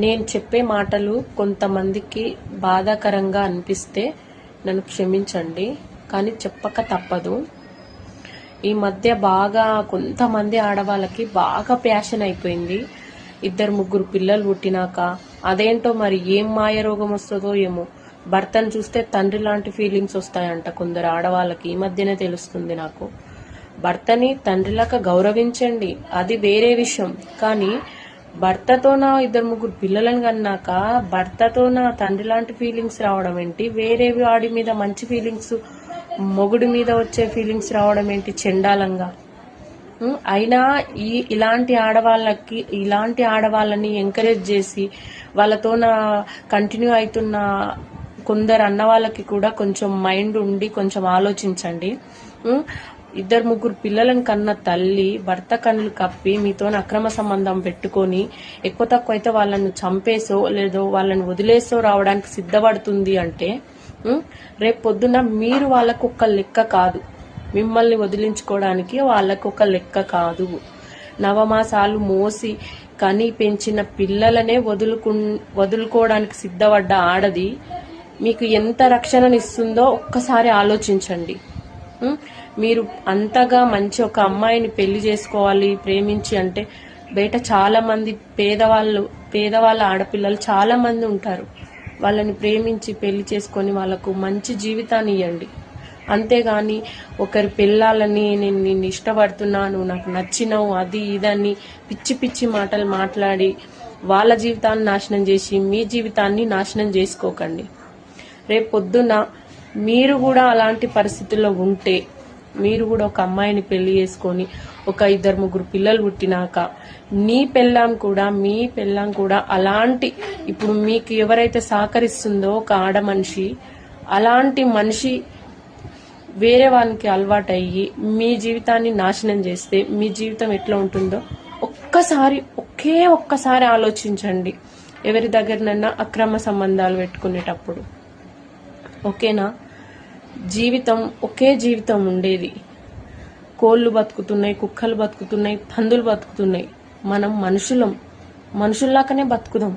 నేను చెప్పే మాటలు కొంతమందికి బాధాకరంగా అనిపిస్తే నన్ను క్షమించండి, కానీ చెప్పక తప్పదు. ఈ మధ్య బాగా కొంతమంది ఆడవాళ్ళకి బాగా ప్యాషన్ అయిపోయింది. 2-3 పిల్లలు పుట్టినాక అదేంటో మరి ఏం మాయ రోగం వస్తుందో ఏమో, భర్తను చూస్తే తండ్రి లాంటి ఫీలింగ్స్ వస్తాయంట కొందరు ఆడవాళ్ళకి. ఈ మధ్యనే తెలుస్తుంది నాకు. భర్తని తండ్రిలాగా గౌరవించండి, అది వేరే విషయం. కానీ భర్తతో నా 2-3 పిల్లలను కన్నాక భర్తతో నా తండ్రి లాంటి ఫీలింగ్స్ రావడం ఏంటి? వేరే వాడి మీద మంచి ఫీలింగ్స్, మొగుడి మీద వచ్చే ఫీలింగ్స్ రావడం ఏంటి చెండాలంగా? అయినా ఇలాంటి ఆడవాళ్ళని ఎంకరేజ్ చేసి వాళ్ళతో కంటిన్యూ అవుతున్న కొందరు అన్న వాళ్ళకి కూడా కొంచెం మైండ్ ఉండి కొంచెం ఆలోచించండి. 2-3 పిల్లలను కన్న తల్లి భర్త కన్నులు కప్పి మీతో అక్రమ సంబంధం పెట్టుకొని ఎక్కువ తక్కువ అయితే వాళ్ళను చంపేసో లేదో వాళ్ళని వదిలేసో రావడానికి సిద్ధపడుతుంది అంటే రేపు పొద్దున మీరు వాళ్ళకు ఒక లెక్క కాదు. మిమ్మల్ని వదిలించుకోవడానికి వాళ్ళకు ఒక లెక్క కాదు. నవమాసాలు మోసి కని పెంచిన పిల్లలనే వదులుకోవడానికి సిద్ధపడ్డ ఆడది మీకు ఎంత రక్షణనిస్తుందో ఒక్కసారి ఆలోచించండి. మీరు అంతగా మంచి ఒక అమ్మాయిని పెళ్లి చేసుకోవాలి ప్రేమించి అంటే బయట చాలా మంది పేదవాళ్ళ ఆడపిల్లలు చాలా మంది ఉంటారు. వాళ్ళని ప్రేమించి పెళ్లి చేసుకొని వాళ్ళకు మంచి జీవితాన్ని ఇవ్వండి. అంతేగాని ఒకరి పిల్లలని నేను నిన్ను ఇష్టపడుతున్నాను, నాకు నచ్చినావు, అది ఇదని పిచ్చి పిచ్చి మాటలు మాట్లాడి వాళ్ళ జీవితాన్ని నాశనం చేసి మీ జీవితాన్ని నాశనం చేసుకోకండి. రేపు పొద్దున్న మీరు కూడా అలాంటి పరిస్థితుల్లో ఉంటే, మీరు కూడా ఒక అమ్మాయిని పెళ్లి చేసుకొని ఒక 2-3 పిల్లలు పుట్టినాక మీ పెళ్ళాం కూడా అలాంటి, ఇప్పుడు మీకు ఎవరైతే సహకరిస్తుందో ఒక ఆడ మనిషి, అలాంటి మనిషి వేరే వాళ్ళకి అలవాటు అయ్యి మీ జీవితాన్ని నాశనం చేస్తే మీ జీవితం ఎట్లా ఉంటుందో ఒక్కసారి ఆలోచించండి. ఎవరి దగ్గరనన్నా అక్రమ సంబంధాలు పెట్టుకునేటప్పుడు. ఓకేనా? ఒకే జీవితం ఉండేది. కోళ్ళు బతుకుతున్నాయి, కుక్కలు బతుకుతున్నాయి, పందులు బతుకుతున్నాయి. మనం మనుషుల్లాగానే బతుకుదాం.